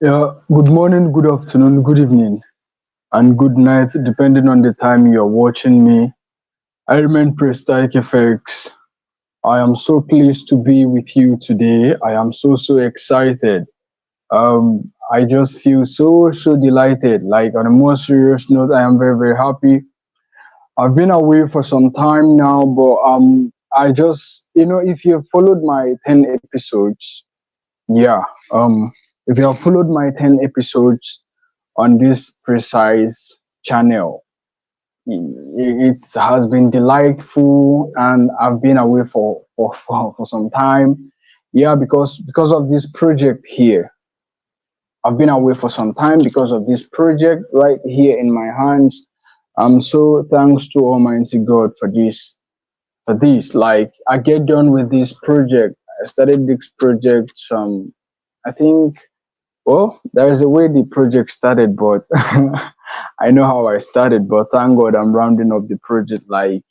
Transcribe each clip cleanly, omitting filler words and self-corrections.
Yeah, good morning, good afternoon, good evening, and good night, depending on the time you're watching me. I remain Prestige Effects. I am so pleased to be with you today. I am so excited. I just feel so delighted. Like on a more serious note, I am very happy. I've been away for some time now, but I just if you've followed my 10 episodes, yeah, if you have followed my 10 episodes on this precise channel. It has been delightful, and I've been away for some time. Yeah, because of this project here. I've been away for some time because of this project right here in my hands. I'm so thanks to Almighty God for this. Like I get done with this project. I started this project some I think well, there's a way the project started, but I know how I started, but thank God I'm rounding up the project. Like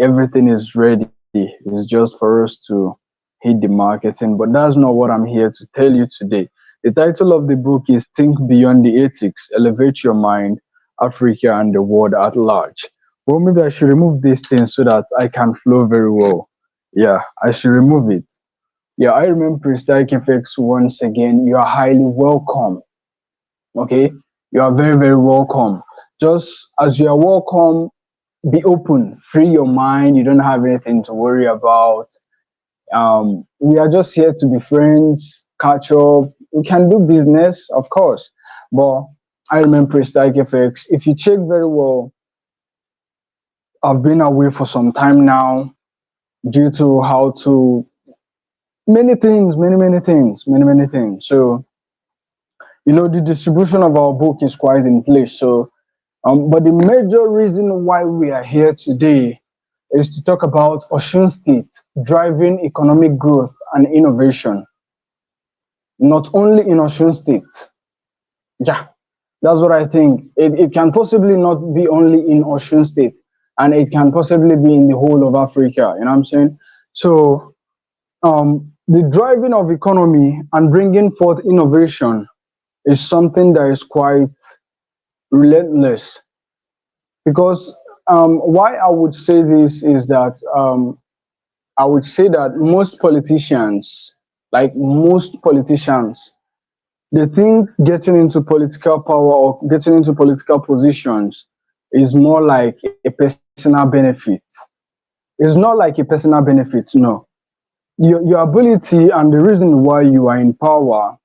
everything is ready. It's just for us to hit the marketing. But that's not what I'm here to tell you today. The title of the book is Think Beyond the Ethics, Elevate Your Mind, Africa and the World at Large. Well, maybe I should remove this thing so that I can flow very well. Yeah, I should remove it. Yeah, I remember Prestige Effects once again. You are highly welcome. Okay, you are very welcome. Just as you are welcome, be open, free your mind. You don't have anything to worry about. We are just here to be friends, catch up. We can do business, of course, but I remember Prestige Effects. If you check very well, I've been away for some time now due to how to many things, many things. So the distribution of our book is quite in place. So but the major reason why we are here today is to talk about Osun State driving economic growth and innovation, not only in Osun State. Yeah, that's what I think. It can possibly not be only in Osun State, and it can possibly be in the whole of Africa. You know what I'm saying? So, the driving of economy and bringing forth innovation is something that is quite relentless because why I would say this is that I would say that most politicians, like most politicians, they think getting into political power or getting into political positions is more like a personal benefit. It's not like a personal benefit, no. Your ability and the reason why you are in power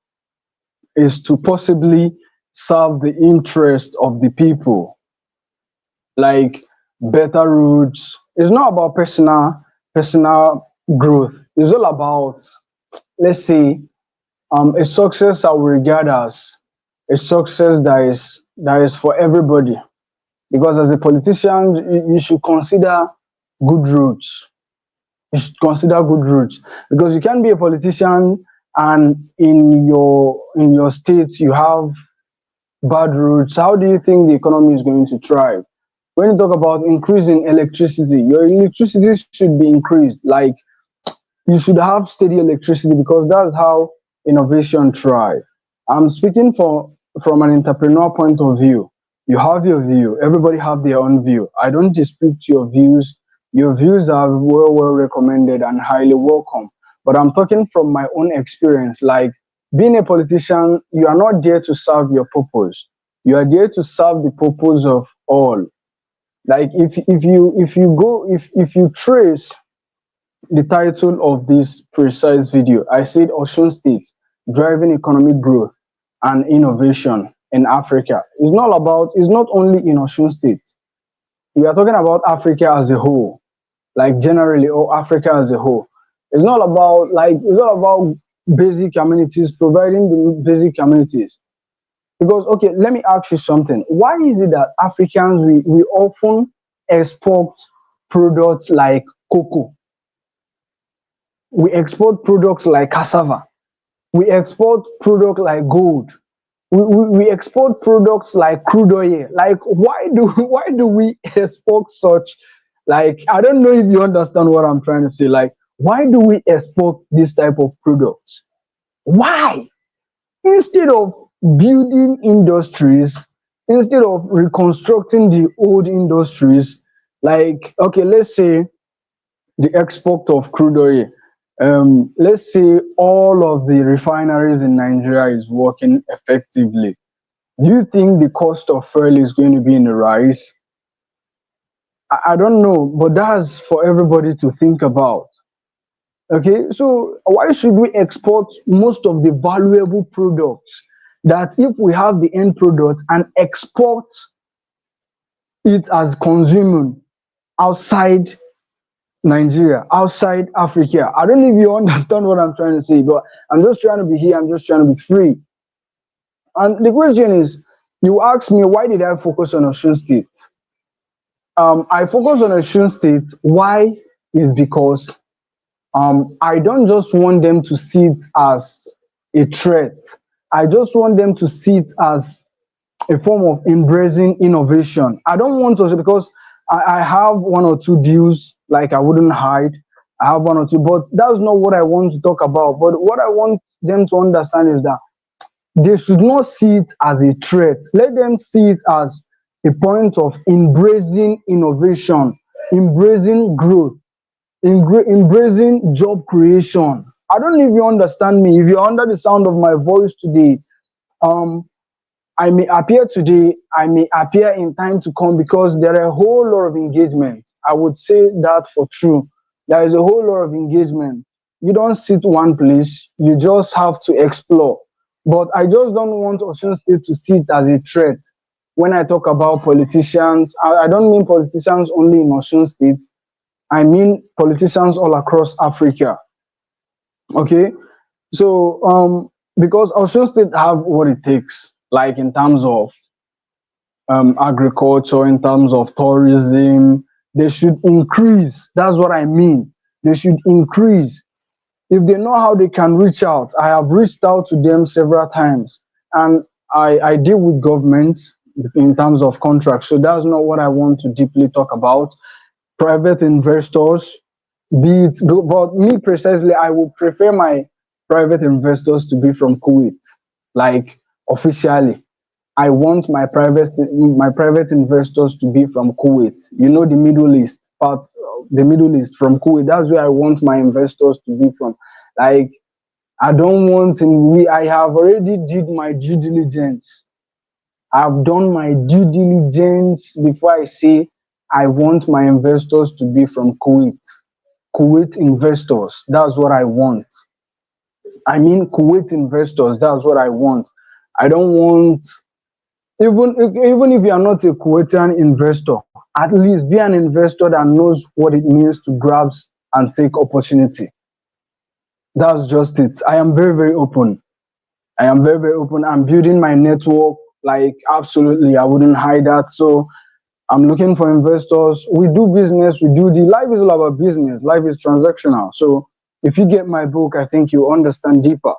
is to possibly serve the interest of the people, like better roads. It's not about personal growth. It's all about, let's say, a success I will regard as a success that is for everybody. Because as a politician, you should consider good roads. You should consider good roads because you can't be a politician and in your state you have bad roads. How do you think the economy is going to thrive? When you talk about increasing electricity, your electricity should be increased. Like you should have steady electricity because that's how innovation thrive. I'm speaking from an entrepreneur point of view. You have your view. Everybody have their own view. I don't dispute your views. Your views are well recommended and highly welcome. But I'm talking from my own experience. Like being a politician, you are not there to serve your purpose. You are there to serve the purpose of all. Like if you trace the title of this precise video, I said Osun State driving economic growth and innovation in Africa. It's not only in Osun State. We are talking about Africa as a whole, like generally, or Africa as a whole. It's not about basic amenities, providing the basic amenities. Because okay, let me ask you something. Why is it that Africans we often export products like cocoa? We export products like cassava. We export products like gold. We export products like crude oil. Like why do we export such, like I don't know if you understand what I'm trying to say. Like why do we export this type of products? Why? Instead of building industries instead of reconstructing the old industries. Like, okay, let's say the export of crude oil. Let's say all of the refineries in Nigeria is working effectively. Do you think the cost of fuel is going to be in the rise? I don't know, but that's for everybody to think about. Okay, so why should we export most of the valuable products that if we have the end product and export it as consuming outside Nigeria, outside Africa? I don't know if you understand what I'm trying to say, but I'm just trying to be here, I'm just trying to be free. And the question is, you asked me why did I focus on Osun State? I focus on Osun State. Why? Is because I don't just want them to see it as a threat. I just want them to see it as a form of embracing innovation. I don't want to, because I have one or two deals, like I wouldn't hide. I have one or two, but that's not what I want to talk about. But what I want them to understand is that they should not see it as a threat. Let them see it as a point of embracing innovation, embracing growth, embracing job creation. I don't know if you understand me. If you're under the sound of my voice today, um, I may appear today, I may appear in time to come, because there are a whole lot of engagement. I would say that for true. There is a whole lot of engagement. You don't sit one place, you just have to explore. But I just don't want Osun State to see it as a threat. When I talk about politicians, I don't mean politicians only in Osun State. I mean politicians all across Africa. Okay, so because Osun State have what it takes, like in terms of agriculture, in terms of tourism, they should increase. That's what I mean. They should increase. If they know how they can reach out, I have reached out to them several times, and I deal with government in terms of contracts. So that's not what I want to deeply talk about. Private investors, be it, but me precisely, I would prefer my private investors to be from Kuwait, like officially. I want my private investors to be from Kuwait. You know, the Middle East part, the Middle East, from Kuwait. That's where I want my investors to be from. Like, I don't want in we. I have already did my due diligence. I've done my due diligence before I say I want my investors to be from Kuwait. Kuwait investors. That's what I want. I mean Kuwait investors. That's what I want. I don't want, even if you are not a Kuwaitian investor, at least be an investor that knows what it means to grasp and take opportunity. That's just it. I am very, very open. I am very, very open. I'm building my network, like, absolutely. I wouldn't hide that. So I'm looking for investors. We do business. We do the life is all about business. Life is transactional. So if you get my book, I think you understand deeper.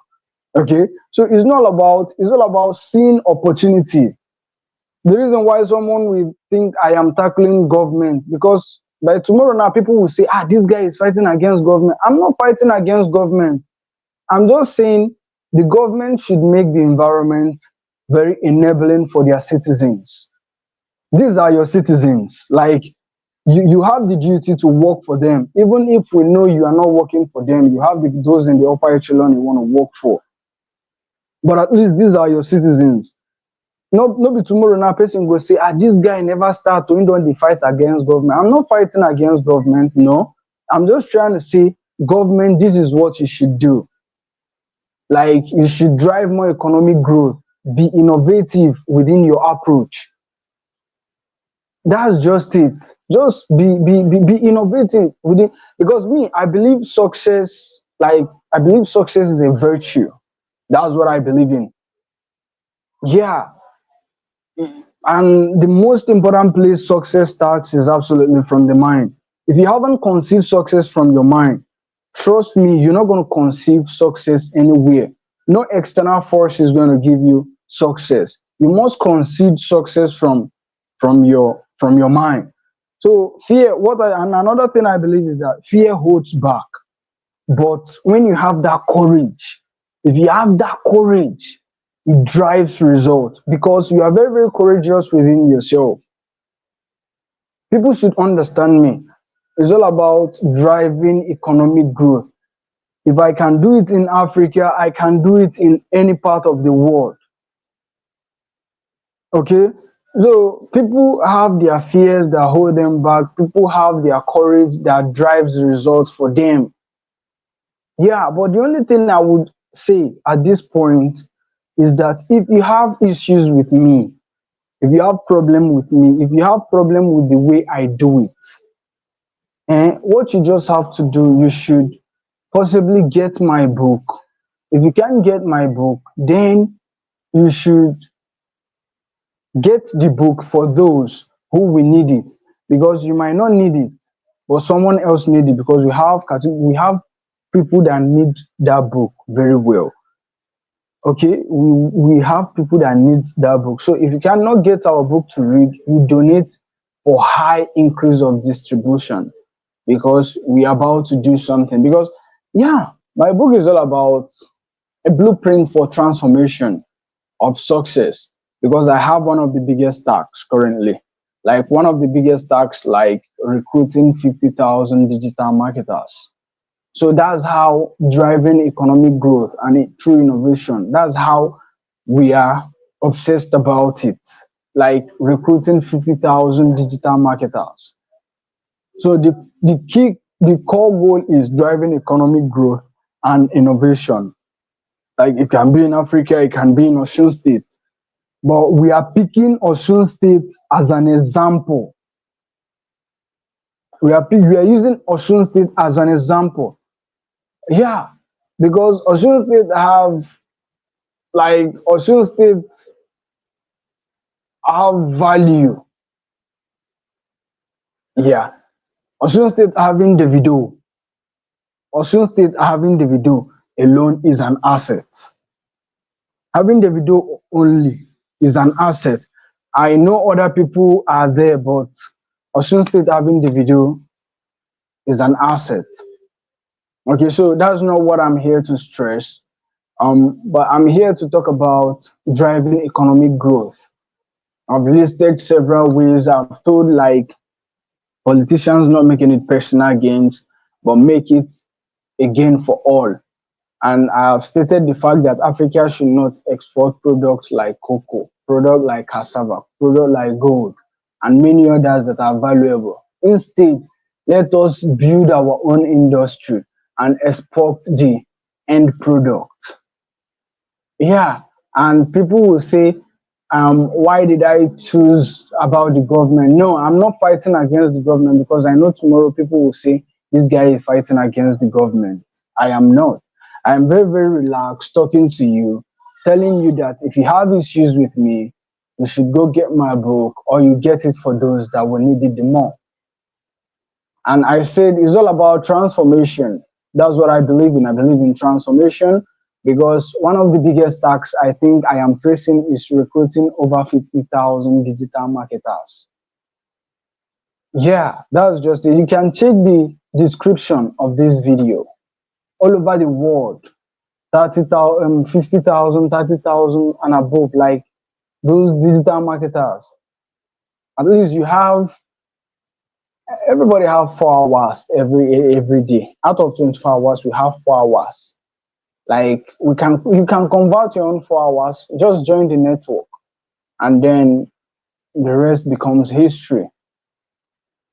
Okay. So it's all about seeing opportunity. The reason why someone will think I am tackling government, because by tomorrow now people will say, this guy is fighting against government. I'm not fighting against government. I'm just saying the government should make the environment very enabling for their citizens. These are your citizens. Like, you have the duty to work for them. Even if we know you are not working for them, you have those in the upper echelon you want to work for. But at least these are your citizens. No be tomorrow now person go say, this guy never start to don dey fight against government. I'm not fighting against government, no. I'm just trying to say, government, this is what you should do. Like, you should drive more economic growth, be innovative within your approach. That's just it. Just be innovative within, because me, I believe success, like, I believe success is a virtue. That's what I believe in. Yeah. And the most important place success starts is absolutely from the mind. If you haven't conceived success from your mind, trust me, you're not going to conceive success anywhere. No external force is going to give you success. You must conceive success from your mind. So fear, and another thing I believe is that fear holds back. But when you have that courage, if you have that courage, It drives results because you are very, very courageous within yourself. People should understand me. It's all about driving economic growth. If I can do it in Africa, I can do it in any part of the world. Okay? So people have their fears that hold them back. People have their courage that drives results for them. Yeah, but the only thing I would say at this point is that if you have issues with me, if you have problem with me, if you have problem with the way I do it, what you just have to do, you should possibly get my book. If you can't get my book, then you should get the book for those who will need it, because you might not need it, but someone else need it, because we have people that need that book very well. Okay, we have people that need that book. So if you cannot get our book to read, you donate for high increase of distribution, because we are about to do something. Because yeah, my book is all about a blueprint for transformation of success, because I have one of the biggest tasks currently. Like one of the biggest tasks, like recruiting 50,000 digital marketers. So that's how driving economic growth and through innovation. That's how we are obsessed about it. Like recruiting 50,000 digital marketers. So the core goal is driving economic growth and innovation. Like it can be in Africa, it can be in Osun State. But we are picking Osun State as an example. We are using Osun State as an example. Yeah, because Osun State Osun State have value. Yeah, Osun State having Davido, Osun State having Davido alone is an asset. Having Davido only is an asset. I know other people are there, but Osun State having Davido is an asset. Okay, so that's not what I'm here to stress. But I'm here to talk about driving economic growth. I've listed several ways. I've told like politicians not making it personal gains, but make it a gain for all. And I have stated the fact that Africa should not export products like cocoa, product like cassava, product like gold, and many others that are valuable. Instead, let us build our own industry and export the end product. Yeah, and people will say, why did I choose about the government? No, I'm not fighting against the government, because I know tomorrow people will say this guy is fighting against the government. I am not. I am very, very relaxed talking to you, telling you that if you have issues with me, you should go get my book, or you get it for those that will need it the more. And I said it's all about transformation. That's what I believe in. I believe in transformation, because one of the biggest tasks I think I am facing is recruiting over 50,000 digital marketers. Yeah, that's just it. You can check the description of this video. All over the world, 30,000, 50,000, 30,000 and above, like those digital marketers. At least you have, everybody have 4 hours every day. Out of 24 hours, we have 4 hours. Like you can convert your own 4 hours, just join the network, and then the rest becomes history.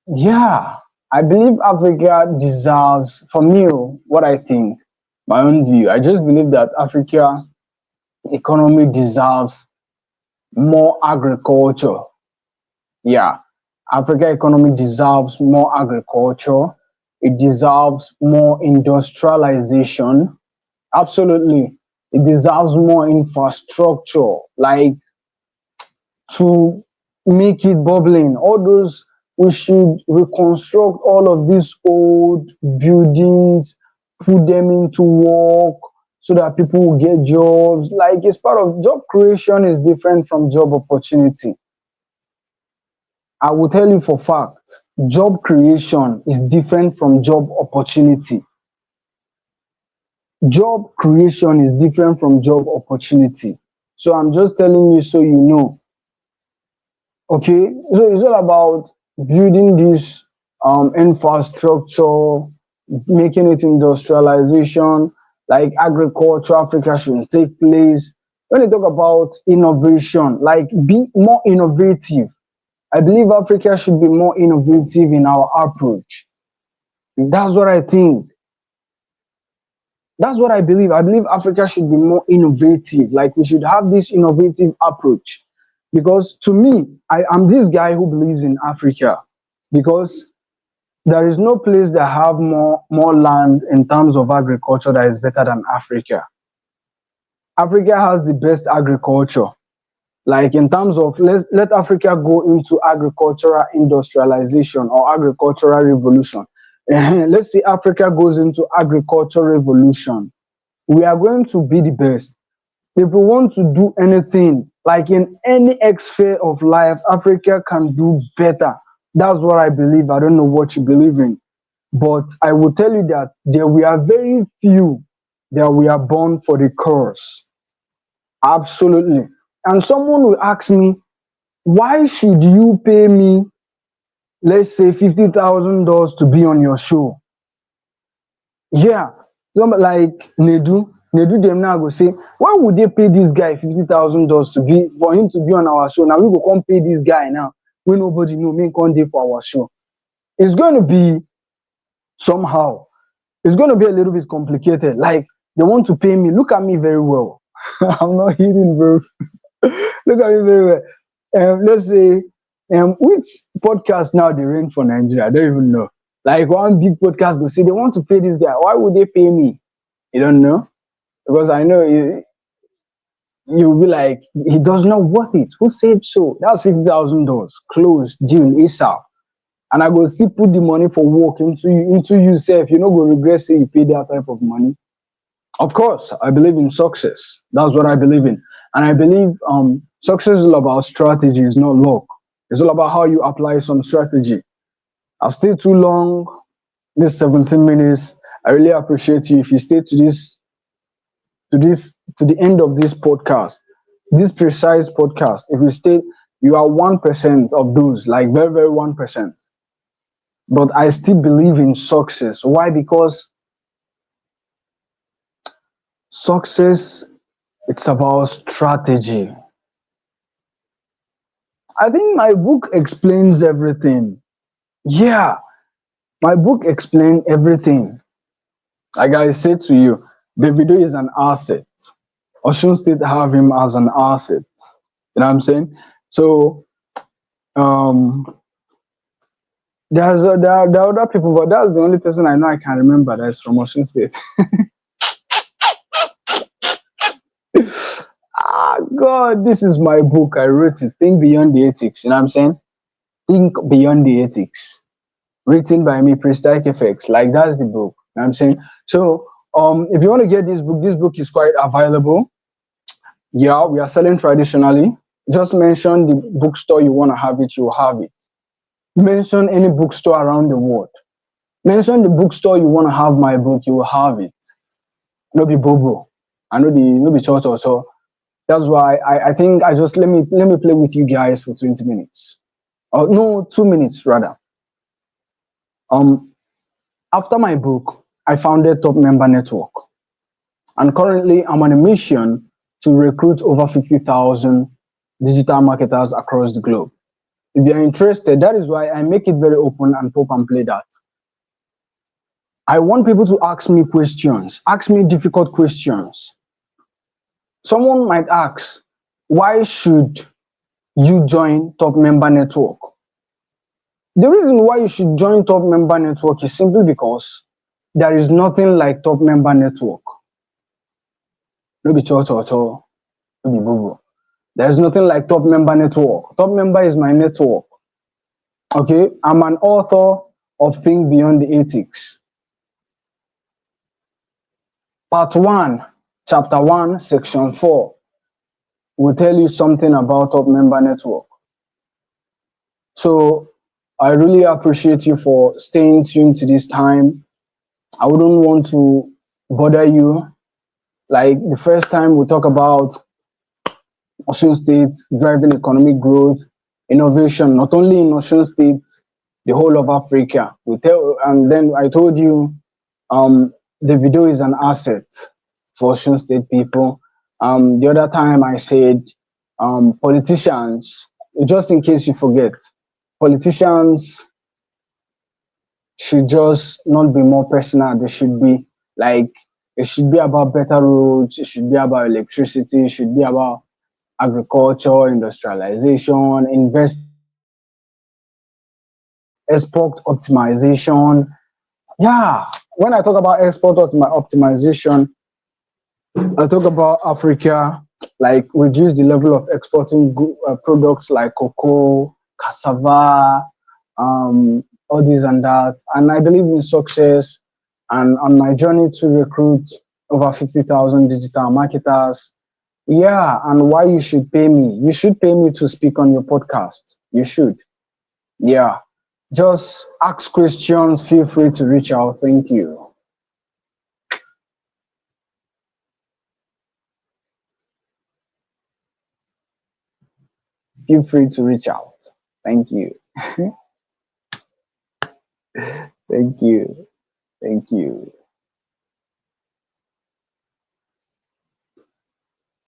Yeah, I believe Africa deserves, for me, what I think, my own view. I just believe that Africa economy deserves more agriculture. Yeah, Africa economy deserves more agriculture. It deserves more industrialization. Absolutely. It deserves more infrastructure, like to make it bubbling. All those, we should reconstruct all of these old buildings, put them into work so that people will get jobs. Like it's part of job creation is different from job opportunity. I will tell you for fact, job creation is different from job opportunity. Job creation is different from job opportunity. So I'm just telling you so you know. Okay, so it's all about building this infrastructure, making it industrialization, like agriculture. Africa should take place. When you talk about innovation, like be more innovative. I believe Africa should be more innovative in our approach. That's what I think. That's what I believe. I believe Africa should be more innovative. Like we should have this innovative approach. Because to me, I am this guy who believes in Africa. Because there is no place that have more land in terms of agriculture that is better than Africa. Africa has the best agriculture. Like in terms of let Africa go into agricultural industrialization or agricultural revolution. Let's say Africa goes into agricultural revolution. We are going to be the best. If we want to do anything, like in any sphere of life, Africa can do better. That's what I believe. I don't know what you believe in. But I will tell you that there we are very few that we are born for the curse. Absolutely. And someone will ask me, why should you pay me, let's say $50,000 to be on your show? Yeah. Like Nedu them now go say, why would they pay this guy $50,000 to be for him to be on our show? Now we go come pay this guy now. We nobody know me can't day for our show. It's gonna be somehow. It's gonna be a little bit complicated. Like they want to pay me. Look at me very well. I'm not hitting bro. Look at me very well. Let's say which podcast now they rent for Nigeria? I don't even know. Like one big podcast go say they want to pay this guy. Why would they pay me? You don't know? Because I know you'll be like, he does not worth it. Who said so? That's $60,000. Close, deal, ASAP. And I go still put the money for work into yourself. You know, go regret say you pay that type of money. Of course, I believe in success. That's what I believe in. And I believe success is all about strategy, it's not luck. It's all about how you apply some strategy. I've stayed too long, this 17 minutes. I really appreciate you if you stay to the end of this podcast, this precise podcast. If you stay, you are 1% of those, like very, very 1%. But I still believe in success. Why? Because success, it's about strategy. I think my book explains everything. Yeah, my book explains everything. Like I said to you, Davido is an asset. Osun State have him as an asset. You know what I'm saying? So um, there are other people, but that's the only person I know I can remember that's from Osun State. God, this is my book. I wrote it. Think Beyond the Ethics. You know what I'm saying? Think Beyond the Ethics. Written by me, Prestike Effects. Like that's the book. You know what I'm saying? So if you want to get this book is quite available. Yeah, we are selling traditionally. Just mention the bookstore you want to have it, you have it. Mention any bookstore around the world. Mention the bookstore you want to have my book, you will have it. No be bobo. I know the no be church or so. That's why I think I just let me play with you guys for 20 minutes. Oh no, 2 minutes rather. Um After my book, I founded Top Member Network. And currently I'm on a mission to recruit over 50,000 digital marketers across the globe. If you're interested, that is why I make it very open and pop and play that. I want people to ask me questions, ask me difficult questions. Someone might ask, why should you join Top Member Network? The reason why you should join Top Member Network is simply because there is nothing like Top Member Network. No be church or no be boo. There is nothing like Top Member Network. Top Member is my network. Okay, I'm an author of Think Beyond the Ethics. Part 1, Chapter 1, Section 4 will tell you something about Top Member Network. So I really appreciate you for staying tuned to this time. I wouldn't want to bother you. Like the first time we talk about Osun State driving economic growth, innovation, not only in Osun State, the whole of Africa. And then I told you, the video is an asset for Osun State people. The other time I said, politicians, just in case you forget, politicians should just not be more personal. They should be like, it should be about better roads, it should be about electricity, it should be about agriculture, industrialization, export optimization. Yeah, when I talk about optimization, I talk about Africa, like reduce the level of exporting products like cocoa, cassava, all this and that. And I believe in success. And on my journey to recruit over 50,000 digital marketers, yeah, and why you should pay me. You should pay me to speak on your podcast. You should. Yeah. Just ask questions. Feel free to reach out. Thank you. Feel free to reach out. Thank you. Thank you. Thank you.